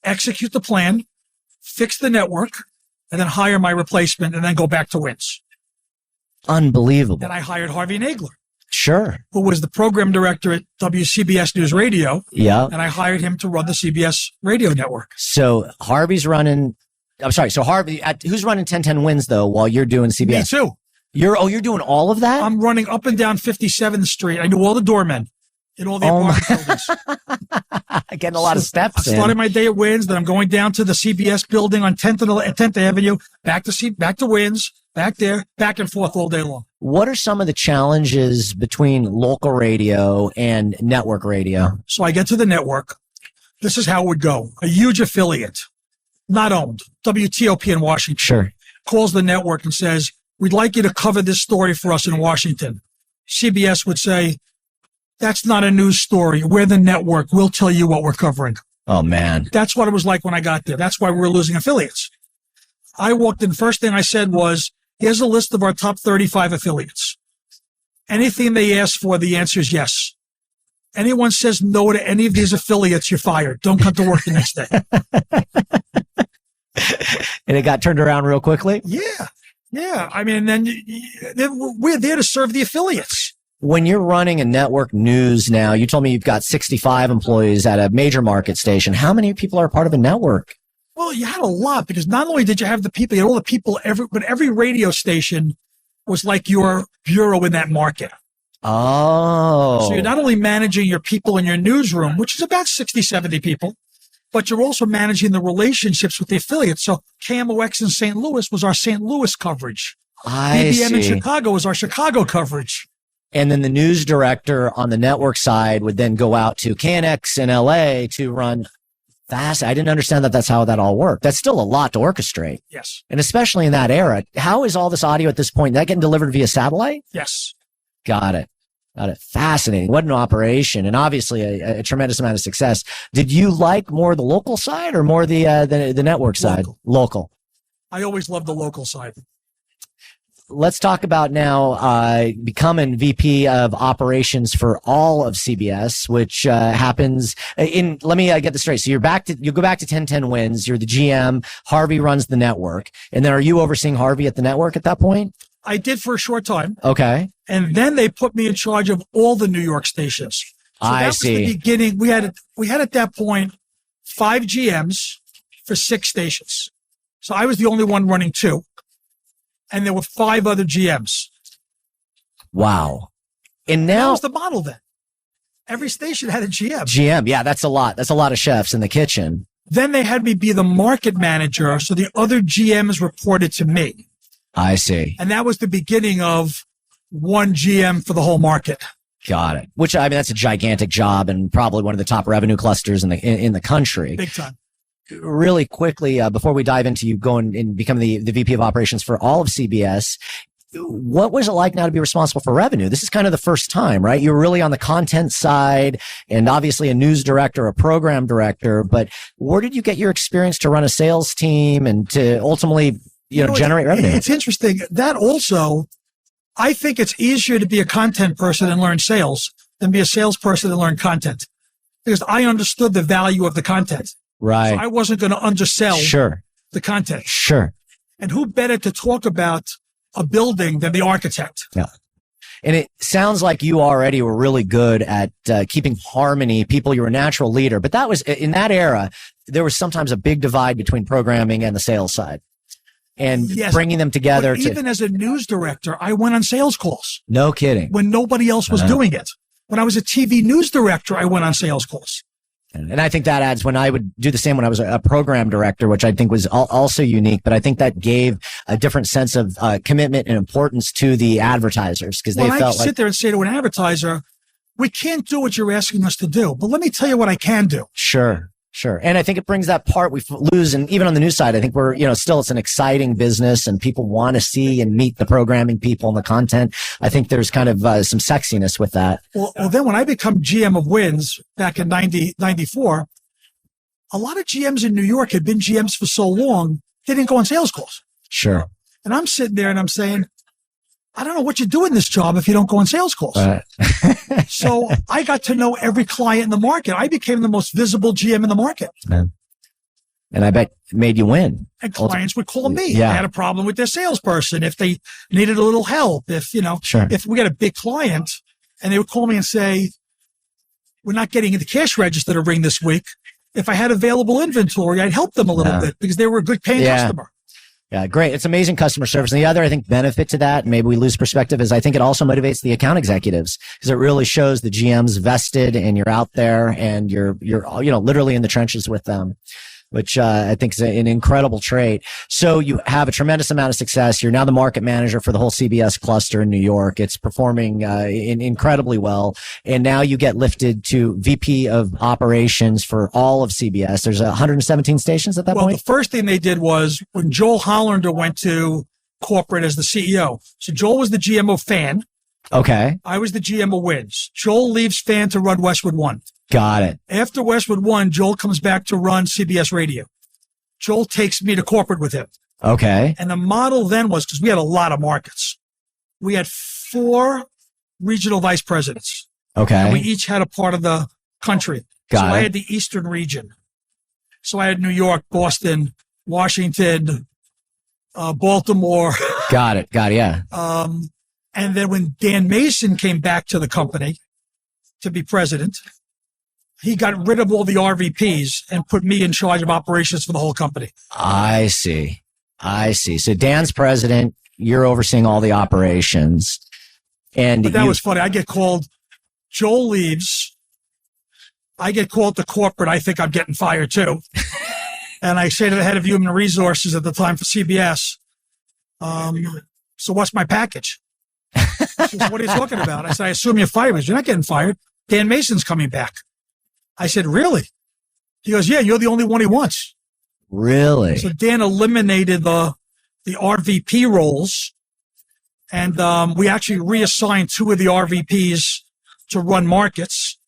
execute the plan, fix the network, and then hire my replacement, and then go back to Wins. unbelievable. Then I hired Harvey Nagler, Sure. who was the program director at WCBS News Radio, Yeah. and I hired him to run the CBS radio network. So Harvey's running. I'm sorry. So Harvey, who's running 1010 Wins though? While you're doing Me CBS, too. you're doing all of that. I'm running up and down 57th Street. I knew all the doormen in all the apartment buildings. Getting a lot of steps I started my day at Wynn's, then I'm going down to the CBS building on 10th Avenue, back to Wynn's, back there, back and forth all day long. What are some of the challenges between local radio and network radio? So I get to the network. This is how it would go. A huge affiliate, not owned, WTOP in Washington, Sure. calls the network and says, we'd like you to cover this story for us in Washington. CBS would say, that's not a news story. We're the network. We'll tell you what we're covering. Oh, man. That's what it was like when I got there. That's why we were losing affiliates. I walked in. First thing I said was, here's a list of our top 35 affiliates. Anything they ask for, the answer is yes. Anyone says no to any of these affiliates, you're fired. Don't come to work the next day. And it got turned around real quickly? Yeah. I mean, then we're there to serve the affiliates. When you're running a network news now, you told me you've got 65 employees at a major market station. How many people are part of a network? Well, you had a lot, because not only did you have the people, you had all the people, but every radio station was like your bureau in that market. Oh. So you're not only managing your people in your newsroom, which is about 60, 70 people, but you're also managing the relationships with the affiliates. So KMOX in St. Louis was our St. Louis coverage. BBM in Chicago was our Chicago coverage. And then the news director on the network side would then go out to KNX in LA to run fast. I didn't understand that that's how that all worked. That's still a lot to orchestrate. Yes. And especially in that era. How is all this audio at this point? That getting delivered via satellite? Yes. Got it. Fascinating. What an operation. And obviously a tremendous amount of success. Did you like more the local side or more the network side? Local. I always loved the local side. Let's talk about now becoming VP of operations for all of CBS, which happens in. Let me get this straight. So you go back to 1010 Wins. You're the GM. Harvey runs the network, and then are you overseeing Harvey at the network at that point? I did for a short time. Okay. And then they put me in charge of all the New York stations. So that was the beginning. We had at that point 5 GMs for 6 stations. So I was the only one running 2. And there were 5 other GMs. Wow. And now that was the model then. Every station had a GM. GM. Yeah, that's a lot. That's a lot of chefs in the kitchen. Then they had me be the market manager. So the other GMs reported to me. I see. And that was the beginning of one GM for the whole market. Got it. Which, I mean, that's a gigantic job and probably one of the top revenue clusters in the country. Big time. Really quickly, before we dive into you going and becoming the VP of operations for all of CBS, what was it like now to be responsible for revenue? This is kind of the first time, right? You're really on the content side and obviously a news director, a program director, but where did you get your experience to run a sales team and to ultimately, generate revenue? It's interesting. That also, I think it's easier to be a content person and learn sales than be a salesperson and learn content, because I understood the value of the content. Right. So I wasn't going to undersell the content. Sure. And who better to talk about a building than the architect? Yeah. And it sounds like you already were really good at keeping harmony. People, you're a natural leader. But that was in that era, there was sometimes a big divide between programming and the sales side. And bringing them together. Even as a news director, I went on sales calls. No kidding. When nobody else was doing it. When I was a TV news director, I went on sales calls. And I think that adds, when I would do the same when I was a program director, which I think was also unique, but I think that gave a different sense of commitment and importance to the advertisers, because they felt like. I sit there and say to an advertiser, we can't do what you're asking us to do, but let me tell you what I can do. Sure. And I think it brings that part we lose. And even on the news side, I think we're, still it's an exciting business and people want to see and meet the programming people and the content. I think there's kind of some sexiness with that. Well, then when I become GM of Wins back in 94, a lot of GMs in New York had been GMs for so long, they didn't go on sales calls. Sure. And I'm sitting there and I'm saying, I don't know what you do in this job if you don't go on sales calls. So I got to know every client in the market. I became the most visible GM in the market. And I bet it made you win. And clients would call me. Yeah. They had a problem with their salesperson. If they needed a little help, if we got a big client and they would call me and say, we're not getting the cash register to ring this week. If I had available inventory, I'd help them a little bit because they were a good paying customer. Yeah, great. It's amazing customer service. And the other, I think, benefit to that, maybe we lose perspective, is I think it also motivates the account executives because it really shows the GM's vested and you're out there and you're literally in the trenches with them, which I think is an incredible trait. So you have a tremendous amount of success. You're now the market manager for the whole CBS cluster in New York. It's performing incredibly well. And now you get lifted to VP of operations for all of CBS. There's 117 stations at that point? Well, the first thing they did was when Joel Hollander went to corporate as the CEO. So Joel was the GM of Fan. Okay. I was the GM of Wins. Joel leaves Fan to run Westwood One. Got it. After Westwood One, Joel comes back to run CBS Radio. Joel takes me to corporate with him. Okay. And the model then was, because we had a lot of markets, we had 4 regional vice presidents. Okay. And we each had a part of the country. Got so it. I had the Eastern region. So I had New York, Boston, Washington, Baltimore. Got it. Yeah. And then when Dan Mason came back to the company to be president, he got rid of all the RVPs and put me in charge of operations for the whole company. I see. So Dan's president, you're overseeing all the operations. And But that was funny. I get called, Joel leaves. I get called to corporate. I think I'm getting fired too. And I say to the head of human resources at the time for CBS, so what's my package? She says, what are you talking about? I said, I assume you're fired. He goes, you're not getting fired. Dan Mason's coming back. I said, really? He goes, yeah, you're the only one he wants. Really? So Dan eliminated the RVP roles, and we actually reassigned 2 of the RVPs to run markets.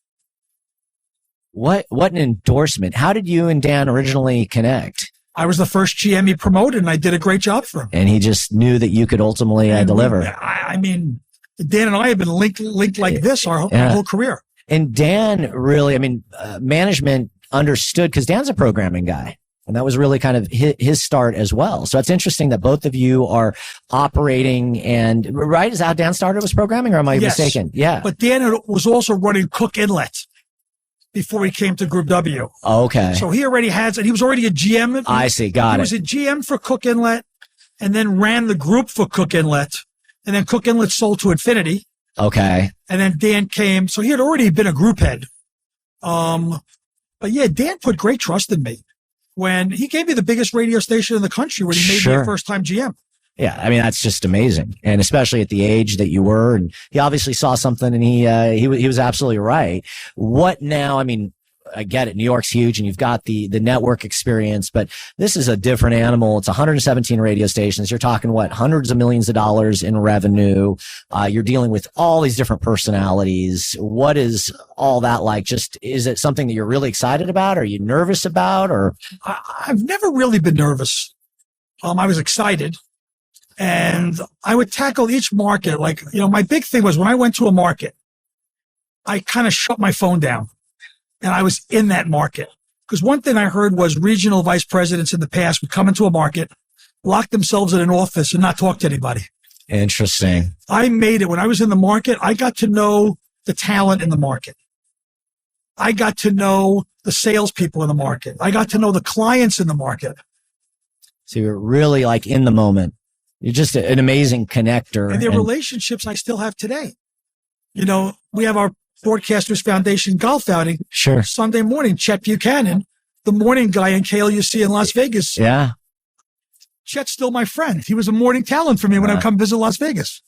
What an endorsement. How did you and Dan originally connect? I was the first GM he promoted, and I did a great job for him. And he just knew that you could ultimately deliver. I mean, Dan and I have been linked like this our whole career. And Dan really, management understood because Dan's a programming guy. And that was really kind of his start as well. So it's interesting that both of you are operating and, right? Is that how Dan started, was programming, or am I mistaken? Yeah. But Dan was also running Cook Inlet before he came to Group W. Okay. So he already had, and he was already a GM. I see. Got it. He was a GM for Cook Inlet and then ran the group for Cook Inlet. And then Cook Inlet sold to Infinity. Okay. And then Dan came. So he had already been a group head. But yeah, Dan put great trust in me when he gave me the biggest radio station in the country when he made me a first-time GM. Yeah, that's just amazing, and especially at the age that you were. And he obviously saw something, and he was absolutely right. What now? I get it. New York's huge, and you've got the network experience, but this is a different animal. It's 117 radio stations. You're talking hundreds of millions of dollars in revenue. You're dealing with all these different personalities. What is all that like? Just, is it something that you're really excited about? Are you nervous about? Or I've never really been nervous. I was excited, and I would tackle each market. My big thing was when I went to a market, I kind of shut my phone down. And I was in that market. Because one thing I heard was regional vice presidents in the past would come into a market, lock themselves in an office, and not talk to anybody. Interesting. I made it. When I was in the market, I got to know the talent in the market. I got to know the salespeople in the market. I got to know the clients in the market. So you're really in the moment. You're just an amazing connector. And their relationships I still have today. We have our Broadcasters Foundation golf outing. Sure. Sunday morning, Chet Buchanan, the morning guy in KLUC in Las Vegas. Yeah. Chet's still my friend. He was a morning talent for me when I come visit Las Vegas.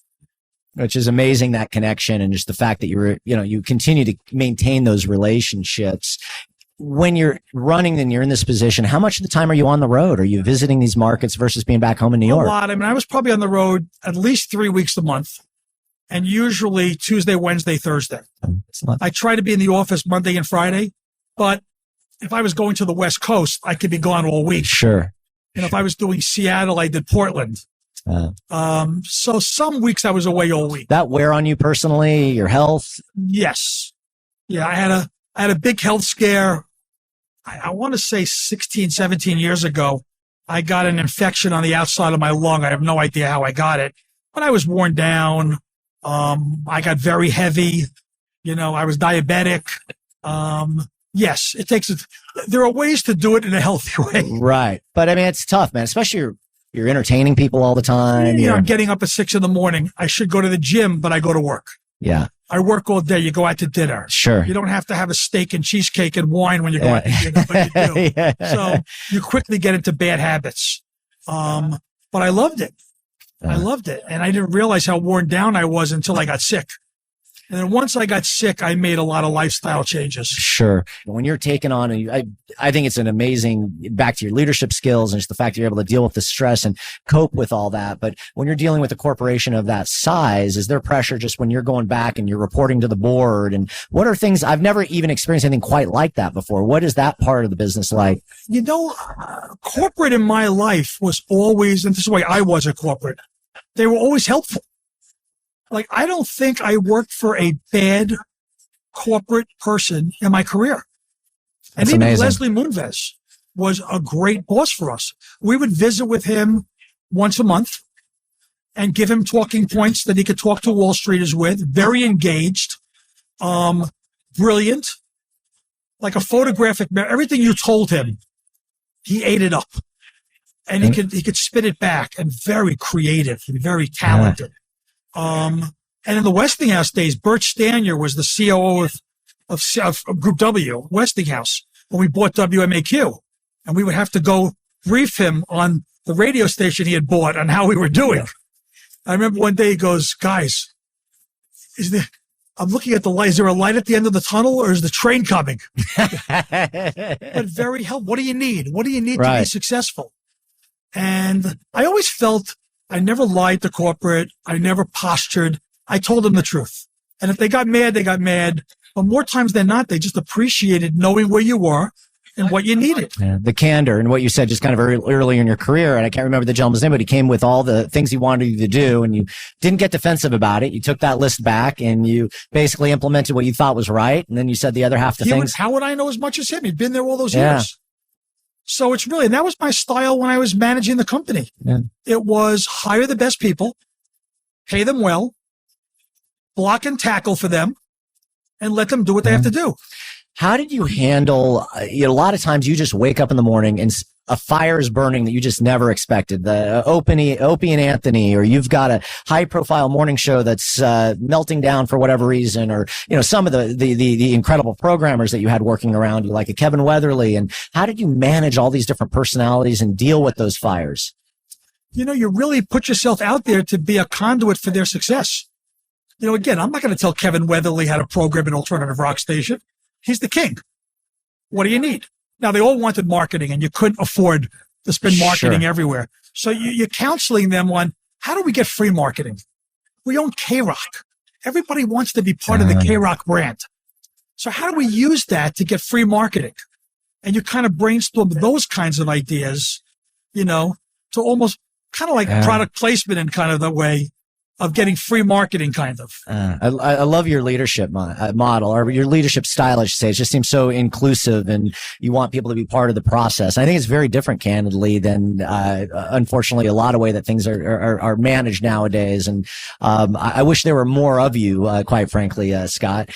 Which is amazing, that connection, and just the fact that you continue to maintain those relationships. When you're running and you're in this position, how much of the time are you on the road? Are you visiting these markets versus being back home in New York? A lot. I was probably on the road at least 3 weeks a month. And usually Tuesday, Wednesday, Thursday. I try to be in the office Monday and Friday, but if I was going to the West Coast, I could be gone all week. Sure. And if I was doing Seattle, I did Portland. So some weeks I was away all week. That wear on you personally, your health? Yes. Yeah, I had a big health scare. I want to say 16, 17 years ago. I got an infection on the outside of my lung. I have no idea how I got it, but I was worn down. I got very heavy. I was diabetic. Yes, there are ways to do it in a healthy way. Right. But it's tough, man, especially You're entertaining people all the time. You know, I'm getting up at 6 a.m. I should go to the gym, but I go to work. Yeah. I work all day. You go out to dinner. Sure. You don't have to have a steak and cheesecake and wine when you go out to dinner, but you do. So you quickly get into bad habits. But I loved it. I loved it. And I didn't realize how worn down I was until I got sick. And then once I got sick, I made a lot of lifestyle changes. Sure. When you're taking on, I think it's an amazing, back to your leadership skills and just the fact that you're able to deal with the stress and cope with all that. But when you're dealing with a corporation of that size, is there pressure just when you're going back and you're reporting to the board? And what are things, I've never even experienced anything quite like that before. What is that part of the business like? You know, corporate in my life was always, and this is why I was a corporate, they were always helpful. Like, I don't think I worked for a bad corporate person in my career. And even amazing. Leslie Moonves was a great boss for us. We would visit with him once a month and give him talking points that he could talk to Wall Streeters with. Very engaged, brilliant, like a photographic. Everything you told him, he ate it up, and he could spit it back. And very creative, and very talented. And in the Westinghouse days, Bert Stanier was the COO of Group W, Westinghouse, when we bought WMAQ. And we would have to go brief him on the radio station he had bought on how we were doing. I remember one day he goes, guys, I'm looking at the light. Is there a light at the end of the tunnel, or is the train coming? But very helpful. What do you need? What do you need to be successful? And I always felt I never lied to corporate. I never postured. I told them the truth. And if they got mad, they got mad. But more times than not, they just appreciated knowing where you were and what you needed. Yeah, the candor and what you said just kind of early in your career. And I can't remember the gentleman's name, but he came with all the things he wanted you to do, and you didn't get defensive about it. You took that list back and you basically implemented what you thought was right. And then you said the other half of the things. How would I know as much as him? He'd been there all those years. So it's really, and that was my style when I was managing the company. Yeah. It was hire the best people, pay them well, block and tackle for them, and let them do what they have to do. How did you handle, a lot of times you just wake up in the morning and a fire is burning that you just never expected. The Opie and Anthony, or you've got a high profile morning show that's melting down for whatever reason, or some of the incredible programmers that you had working around you, like a Kevin Weatherly. And how did you manage all these different personalities and deal with those fires? You really put yourself out there to be a conduit for their success. Again, I'm not going to tell Kevin Weatherly how to program an alternative rock station. He's the king. What do you need? Now, they all wanted marketing, and you couldn't afford to spend marketing everywhere. So you're counseling them on, how do we get free marketing? We own K-Rock. Everybody wants to be part of the K-Rock brand. So how do we use that to get free marketing? And you kind of brainstorm those kinds of ideas, to almost kind of like product placement in kind of the way of getting free marketing, kind of. I love your leadership model, or your leadership style, I should say. It just seems so inclusive, and you want people to be part of the process. I think it's very different, candidly, than unfortunately a lot of way that things are managed nowadays. And I wish there were more of you, quite frankly, Scott.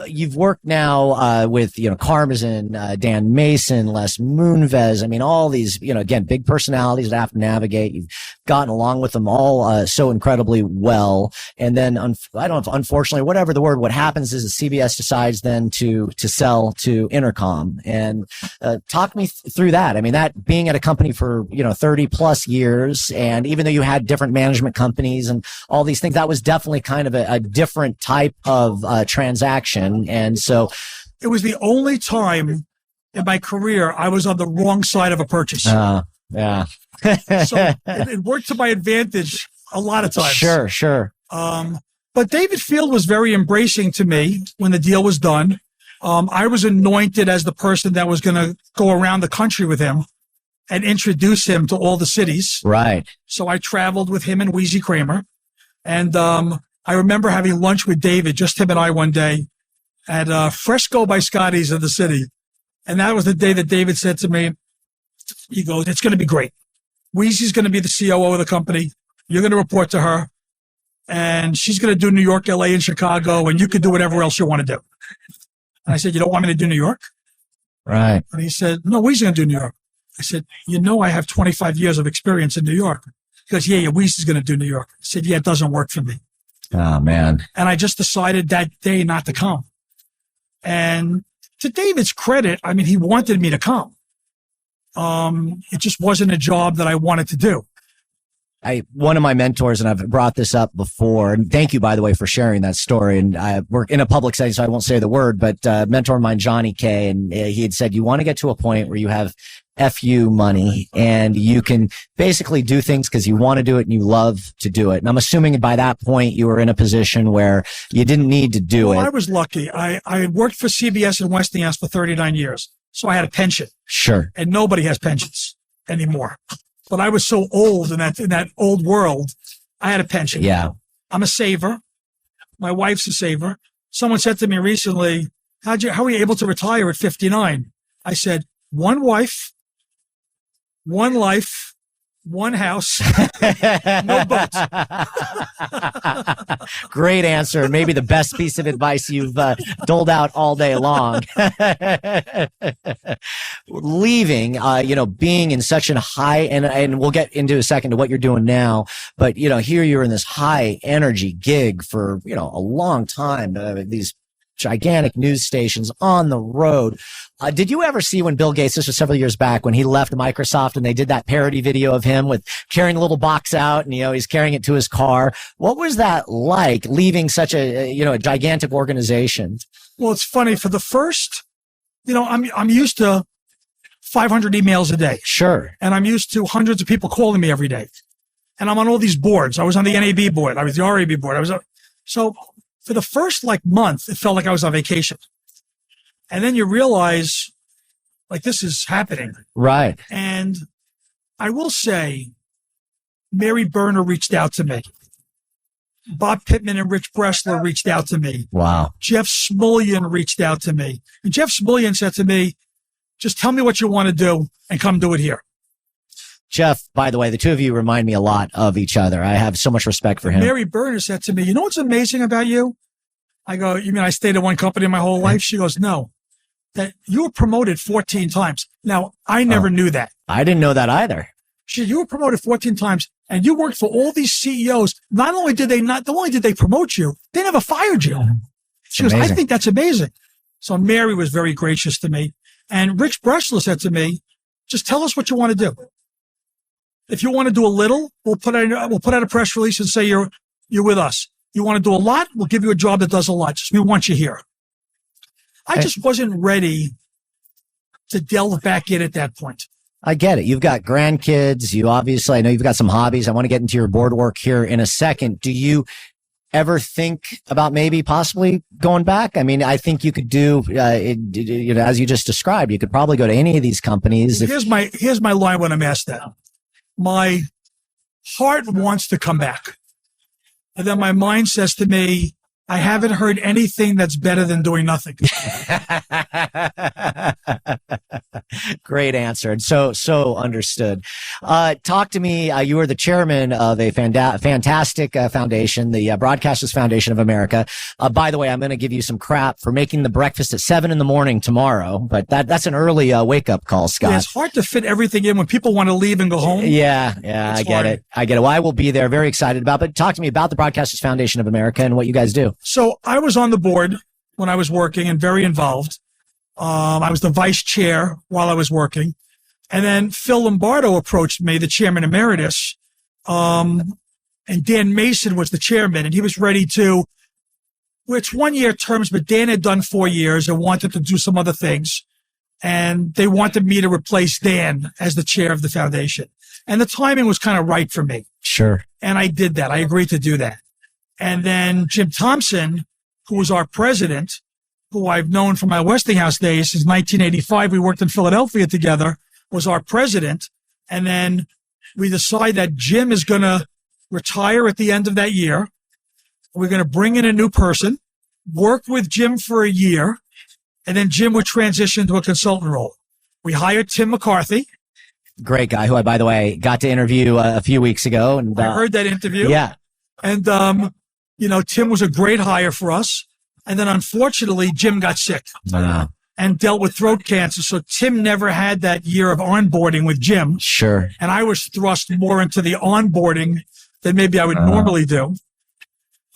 You've worked now with Karmazin, Dan Mason, Les Moonves. I mean, all these again, big personalities that have to navigate. You've gotten along with them all so incredibly well. And then I don't know, unfortunately, whatever the word, what happens is the CBS decides then to sell to Intercom. And talk me through that. I mean, that being at a company for 30 plus years, and even though you had different management companies and all these things, that was definitely kind of a different type of transaction. And so it was the only time in my career I was on the wrong side of a purchase. Yeah. So it worked to my advantage a lot of times. Sure. But David Field was very embracing to me when the deal was done. I was anointed as the person that was going to go around the country with him and introduce him to all the cities. Right. So I traveled with him and Wheezy Kramer. And I remember having lunch with David, just him and I, one day at Fresco by Scotty's in the city. And that was the day that David said to me, he goes, it's going to be great. Wheezy's going to be the COO of the company. You're going to report to her, and she's going to do New York, LA, and Chicago, and you can do whatever else you want to do. And I said, you don't want me to do New York? Right. And he said, no, Wheezy's going to do New York. I said, I have 25 years of experience in New York. He goes, yeah, Weiss is going to do New York. I said, yeah, it doesn't work for me. Oh, man. And I just decided that day not to come. And to David's credit, I mean, he wanted me to come. It just wasn't a job that I wanted to do. One of my mentors, and I've brought this up before, and thank you, by the way, for sharing that story. And I work in a public setting, so I won't say the word, but mentor of mine, Johnny K, and he had said, you want to get to a point where you have FU money and you can basically do things because you want to do it and you love to do it. And I'm assuming by that point you were in a position where you didn't need to do it. I was lucky. I had worked for CBS and Westinghouse for 39 years, so I had a pension. Sure. And nobody has pensions anymore. But I was so old in that old world, I had a pension. Yeah. I'm a saver. My wife's a saver. Someone said to me recently, how were you able to retire at 59? I said, one wife, one life, one house, no boats. Great answer. Maybe the best piece of advice you've doled out all day long. Leaving, being in such a high, and we'll get into a second to what you're doing now, but, here you're in this high energy gig for, a long time, these gigantic news stations on the road. Did you ever see when Bill Gates, this was several years back, when he left Microsoft and they did that parody video of him with carrying a little box out and, he's carrying it to his car? What was that like, leaving such a gigantic organization? Well, it's funny. For the first, I'm used to 500 emails a day. Sure. And I'm used to hundreds of people calling me every day. And I'm on all these boards. I was on the NAB board. I was the RAB board. So for the first month, it felt like I was on vacation. And then you realize this is happening. Right. And I will say, Mary Berner reached out to me. Bob Pittman and Rich Bressler reached out to me. Wow. Jeff Smulyan reached out to me. And Jeff Smulyan said to me, just tell me what you want to do and come do it here. Jeff, by the way, the two of you remind me a lot of each other. I have so much respect for him. Mary Berner said to me, you know what's amazing about you? I go, you mean I stayed at one company my whole life? She goes, no, that you were promoted 14 times. Now, I never knew that. I didn't know that either. She said, you were promoted 14 times and you worked for all these CEOs. Not only did they promote you, they never fired you. She goes, I think that's amazing. So Mary was very gracious to me. And Rich Bressler said to me, just tell us what you want to do. If you want to do a little, we'll put out a press release and say you're with us. You want to do a lot, we'll give you a job that does a lot. Just we want you here. I just wasn't ready to delve back in at that point. I get it. You've got grandkids. I know you've got some hobbies. I want to get into your board work here in a second. Do you ever think about maybe possibly going back? I mean, I think you could do, as you just described, you could probably go to any of these companies. Here's my line when I'm asked that. My heart wants to come back. And then my mind says to me, I haven't heard anything that's better than doing nothing. Great answer. And so understood. Talk to me. You are the chairman of a fantastic foundation, the Broadcasters Foundation of America. By the way, I'm going to give you some crap for making the breakfast at 7 a.m. tomorrow, but that's an early wake up call, Scott. Yeah, it's hard to fit everything in when people want to leave and go home. Yeah, I get it. Well, I will be there. Very excited about it. But talk to me about the Broadcasters Foundation of America and what you guys do. So I was on the board when I was working and very involved. I was the vice chair while I was working. And then Phil Lombardo approached me, the chairman emeritus. And Dan Mason was the chairman, and he was ready to, it's 1-year terms, but Dan had done 4 years and wanted to do some other things. And they wanted me to replace Dan as the chair of the foundation. And the timing was kind of right for me. Sure. And I did that. I agreed to do that. And then Jim Thompson, who was our president, who I've known from my Westinghouse days since 1985, we worked in Philadelphia together, was our president. And then we decided that Jim is going to retire at the end of that year. We're going to bring in a new person, work with Jim for a year, and then Jim would transition to a consultant role. We hired Tim McCarthy. Great guy, who I, by the way, got to interview a few weeks ago. And I heard that interview. Yeah. And, Tim was a great hire for us. And then unfortunately, Jim got sick. and dealt with throat cancer. So Tim never had that year of onboarding with Jim. Sure. And I was thrust more into the onboarding than maybe I would normally do.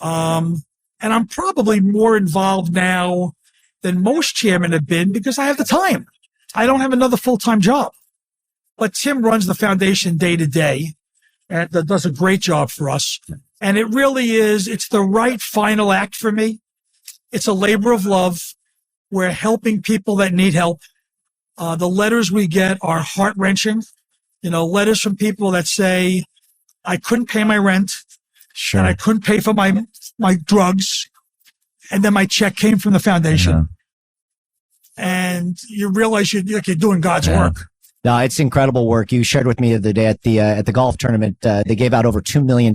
And I'm probably more involved now than most chairmen have been because I have the time. I don't have another full-time job. But Tim runs the foundation day to day and does a great job for us. And it really is, it's the right final act for me. It's a labor of love. We're helping people that need help. The letters we get are heart-wrenching. Letters from people that say, I couldn't pay my rent. Sure. And I couldn't pay for my drugs. And then my check came from the foundation. And you realize you're doing God's work. No, it's incredible work. You shared with me the other day at the golf tournament. They gave out over $2 million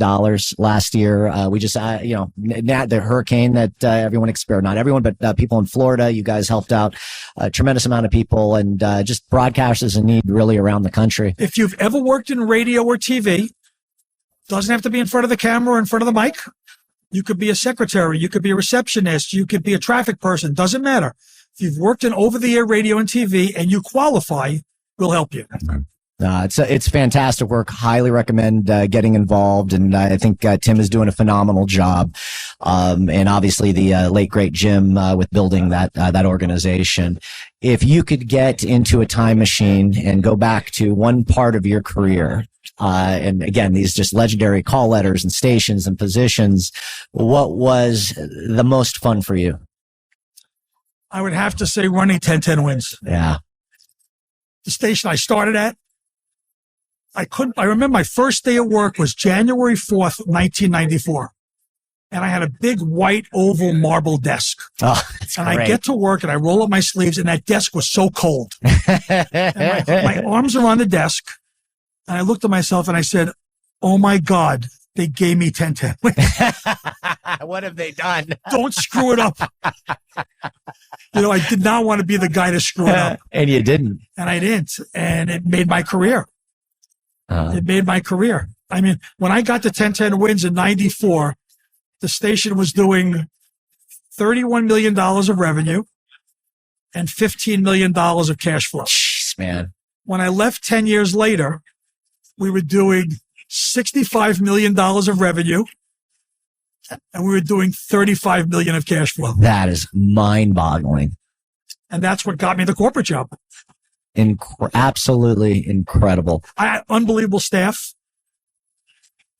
last year. We just, the hurricane that everyone experienced, not everyone, but people in Florida, you guys helped out a tremendous amount of people, and just broadcasters in need really around the country. If you've ever worked in radio or TV, doesn't have to be in front of the camera or in front of the mic. You could be a secretary. You could be a receptionist. You could be a traffic person. Doesn't matter. If you've worked in over-the-air radio and TV and you qualify, we'll help you. It's fantastic work. Highly recommend getting involved, and I think Tim is doing a phenomenal job. And obviously the late great Jim with building that organization. If you could get into a time machine and go back to one part of your career, and again, these just legendary call letters and stations and positions, what was the most fun for you? I would have to say running 1010 Wins. Yeah. The station I started at, I remember my first day at work was January 4th, 1994. And I had a big white oval marble desk. Oh, that's and great. I get to work and I roll up my sleeves and that desk was so cold. And my arms are on the desk. And I looked at myself and I said, oh my God, they gave me 1010. What have they done? Don't screw it up. I did not want to be the guy to screw it up. And you didn't. And I didn't. And it made my career. It made my career. I mean, when I got to 1010 Wins in 94, the station was doing $31 million of revenue and $15 million of cash flow. Jeez, man. When I left 10 years later, we were doing $65 million of revenue and we were doing $35 million of cash flow. That is mind-boggling. And that's what got me the corporate job. Absolutely incredible. I had unbelievable staff.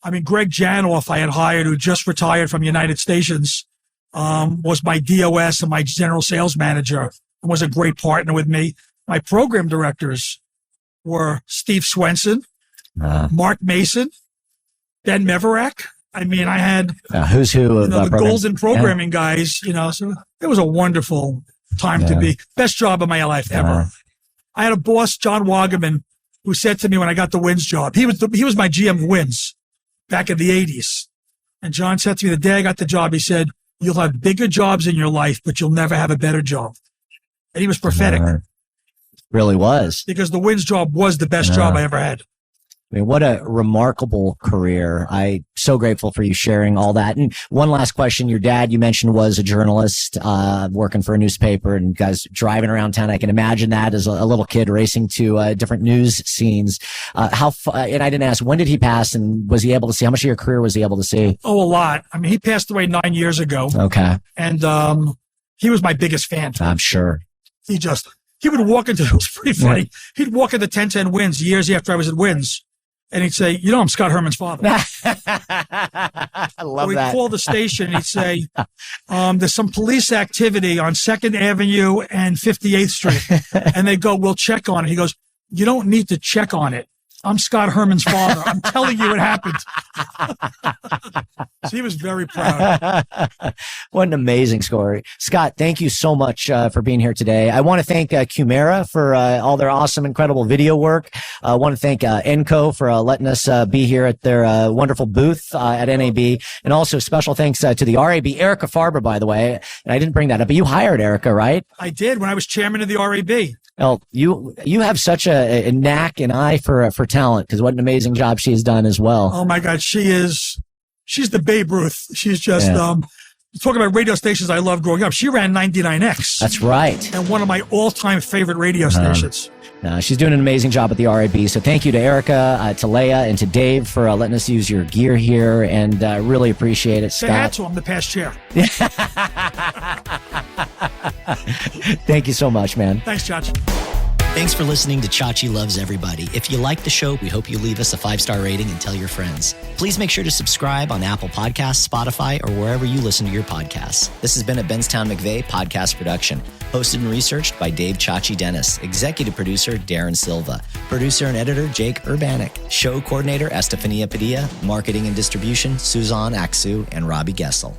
I mean, Greg Janoff I had hired, who just retired from United Stations, was my DOS and my general sales manager and was a great partner with me. My program directors were Steve Swenson, Mark Mason, Ben Meverak. I mean, I had who's who of the golden programming guys, so it was a wonderful time to be. Best job of my life ever. I had a boss, John Wagaman, who said to me when I got the Wins job, he was my GM of Wins back in the 80s. And John said to me the day I got the job, he said, you'll have bigger jobs in your life, but you'll never have a better job. And he was prophetic. Really was. Because the Wins job was the best job I ever had. I mean, what a remarkable career. I'm so grateful for you sharing all that. And one last question. Your dad, you mentioned, was a journalist, working for a newspaper and guys driving around town. I can imagine that as a little kid racing to different news scenes. And I didn't ask, when did he pass and was he able to see? How much of your career was he able to see? Oh, a lot. I mean, he passed away 9 years ago. Okay. And he was my biggest fan. I'm sure. He would walk into, it was pretty funny. Yeah. He'd walk into 1010 Wins years after I was at Wins. And he'd say, I'm Scott Herman's father. I love he'd that. Call the station. He'd say, there's some police activity on 2nd Avenue and 58th Street. And they go, we'll check on it. He goes, you don't need to check on it. I'm Scott Herman's father. I'm telling you it happened. So he was very proud. What an amazing story. Scott, thank you so much for being here today. I want to thank Cumera for all their awesome, incredible video work. I want to thank Enco for letting us be here at their wonderful booth at NAB. And also special thanks to the RAB, Erica Farber, by the way. And I didn't bring that up, but you hired Erica, right? I did when I was chairman of the RAB. Well, you have such a knack and eye for talent, because what an amazing job she has done as well. Oh my God, she's the Babe Ruth. She's just talking about radio stations I loved growing up. She ran 99X. That's right. And one of my all-time favorite radio stations. She's doing an amazing job at the RAB. So thank you to Erica, to Leia, and to Dave for letting us use your gear here, and really appreciate it. Say Scott. that to him, the past chair. Thank you so much, man. Thanks, Chachi. Thanks for listening to Chachi Loves Everybody. If you like the show, we hope you leave us a 5-star rating and tell your friends. Please make sure to subscribe on Apple Podcasts, Spotify, or wherever you listen to your podcasts. This has been a Benztown McVeigh podcast production. Hosted and researched by Dave Chachi Dennis. Executive producer, Darren Silva. Producer and editor, Jake Urbanik. Show coordinator, Estefania Padilla. Marketing and distribution, Suzanne Aksu and Robbie Gessel.